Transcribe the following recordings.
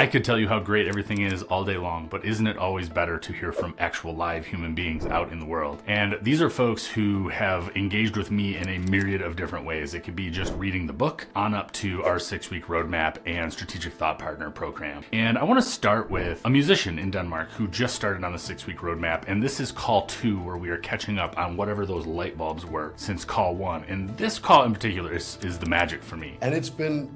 I could tell you how great everything is all day long, but isn't it always better to hear from actual live human beings out in the world? And these are folks who have engaged with me in a myriad of different ways. It could be just reading the book on up to our 6-week roadmap and strategic thought partner program. And I want to start with a musician in Denmark who just started on the 6-week roadmap. And this is call 2, where we are catching up on whatever those light bulbs were since call 1. And this call in particular is the magic for me. And it's been,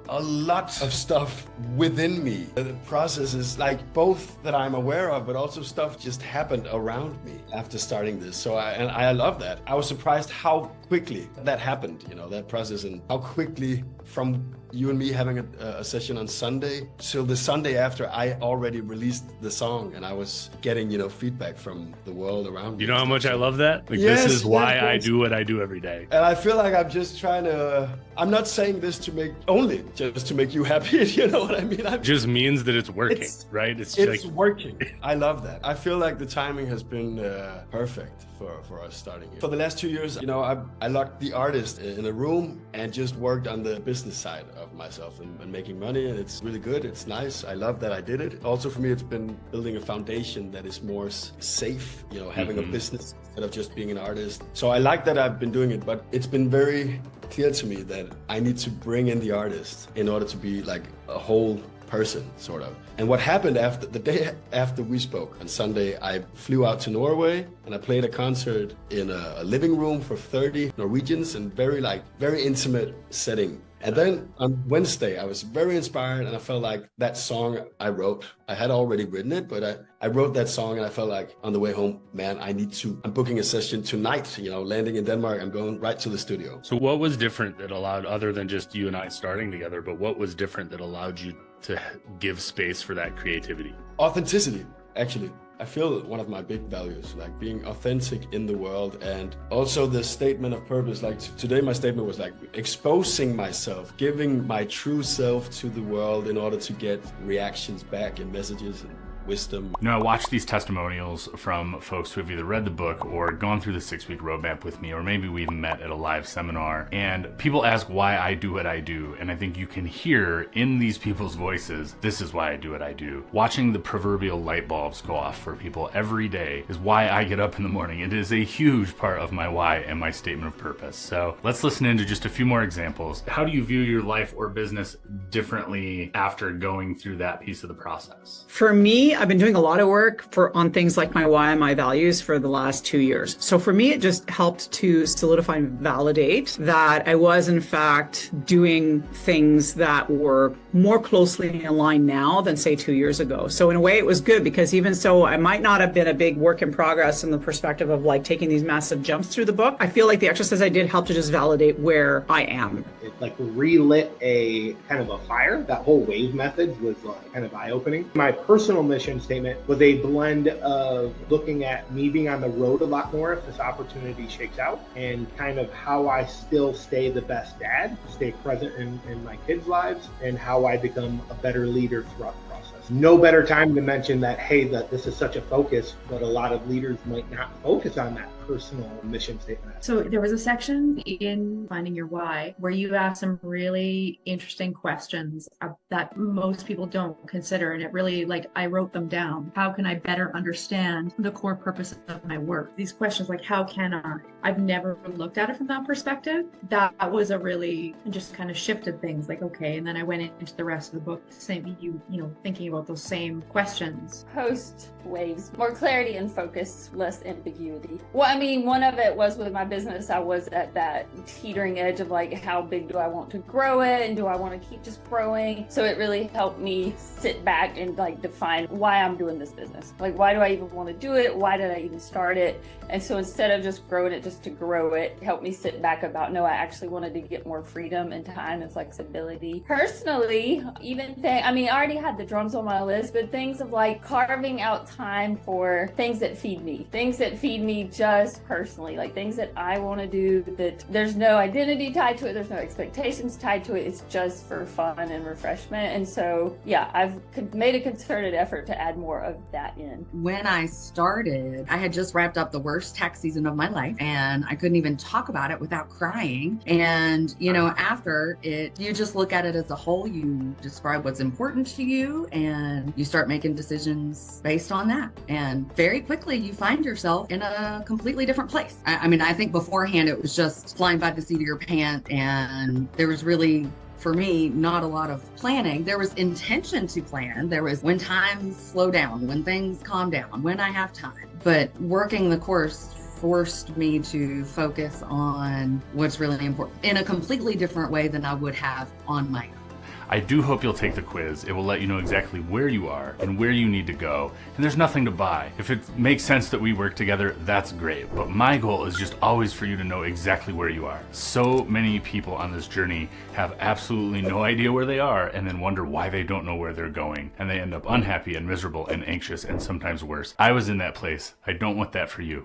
a lot of stuff within me. The process is like both that I'm aware of, but also stuff just happened around me after starting this. So I love that. I was surprised how quickly that happened, that process, and how quickly from you and me having a session on Sunday till the Sunday after, I already released the song and I was getting, feedback from the world around me. You know how much I love that? Yes, this is why yes. I do what I do every day. And I feel like I'm just trying to, I'm not saying this to make, only just to make you happy, you know what I mean? Just means that it's working, right? It's working. I love that. I feel like the timing has been perfect for us starting here. For the last 2 years, I locked the artist in a room and just worked on the business side of myself and making money, and it's really good. It's nice. I love that I did it. Also for me, it's been building a foundation that is more safe, having a business instead of just being an artist. So I like that I've been doing it, but it's been very clear to me that I need to bring in the artist in order to be like a whole person, sort of. And what happened after the day after we spoke on Sunday, I flew out to Norway and I played a concert in a living room for 30 Norwegians in very intimate setting. And then on Wednesday, I was very inspired and I felt like that song I wrote, I had already written it, but I wrote that song and I felt like on the way home, man, I'm booking a session tonight, landing in Denmark, I'm going right to the studio. So what was different that allowed, other than just you and I starting together, but what was different that allowed you to give space for that creativity? Authenticity, actually. I feel one of my big values, like being authentic in the world, and also the statement of purpose. Like today, my statement was like exposing myself, giving my true self to the world in order to get reactions back and messages and wisdom. I watched these testimonials from folks who have either read the book or gone through the 6-week roadmap with me, or maybe we even met at a live seminar, and people ask why I do what I do. And I think you can hear in these people's voices, this is why I do what I do. Watching the proverbial light bulbs go off for people every day is why I get up in the morning. It is a huge part of my why and my statement of purpose. So let's listen into just a few more examples. How do you view your life or business differently after going through that piece of the process? For me, I've been doing a lot of work on things like my why and my values for the last 2 years. So for me, it just helped to solidify and validate that I was in fact doing things that were more closely aligned now than say 2 years ago. So in a way it was good, because even so I might not have been a big work in progress in the perspective of like taking these massive jumps through the book, I feel like the exercise I did helped to just validate where I am. It like relit a kind of a fire. That whole wave method was kind of eye-opening. My personal mission statement was a blend of looking at me being on the road a lot more if this opportunity shakes out, and kind of how I still stay the best dad, stay present in my kids' lives, and how I become a better leader throughout the process. No better time to mention that, hey, that this is such a focus, but a lot of leaders might not focus on that personal mission statement. So there was a section in Finding Your Why where you asked some really interesting questions that most people don't consider. And it really, I wrote them down. How can I better understand the core purpose of my work? These questions like, how can I? I've never looked at it from that perspective. That was a really, just kind of shifted things like, okay. And then I went into the rest of the book, same, thinking about those same questions. Post waves, more clarity and focus, less ambiguity. One of it was with my business, I was at that teetering edge of like, how big do I want to grow it? And do I want to keep just growing? So it really helped me sit back and define why I'm doing this business. Why do I even want to do it? Why did I even start it? And so instead of just growing it just to grow it, helped me sit back about, no, I actually wanted to get more freedom and time and flexibility. Personally, I already had the drums on my list, but things of like carving out time for things that feed me just personally, like things that I want to do that there's no identity tied to it, there's no expectations tied to it, it's just for fun and refreshment. And so yeah, I've made a concerted effort to add more of that in. When I started, I had just wrapped up the worst tax season of my life, and I couldn't even talk about it without crying. And you know, after it, you just look at it as a whole, you describe what's important to you, and you start making decisions based on that. And very quickly you find yourself in a completely different place. I mean, I think beforehand it was just flying by the seat of your pants, and there was really, for me, not a lot of planning. There was intention to plan. There was when times slow down, when things calm down, when I have time. But working the course forced me to focus on what's really important in a completely different way than I would have on my own. I do hope you'll take the quiz. It will let you know exactly where you are and where you need to go. And there's nothing to buy. If it makes sense that we work together, that's great. But my goal is just always for you to know exactly where you are. So many people on this journey have absolutely no idea where they are and then wonder why they don't know where they're going. And they end up unhappy and miserable and anxious and sometimes worse. I was in that place. I don't want that for you.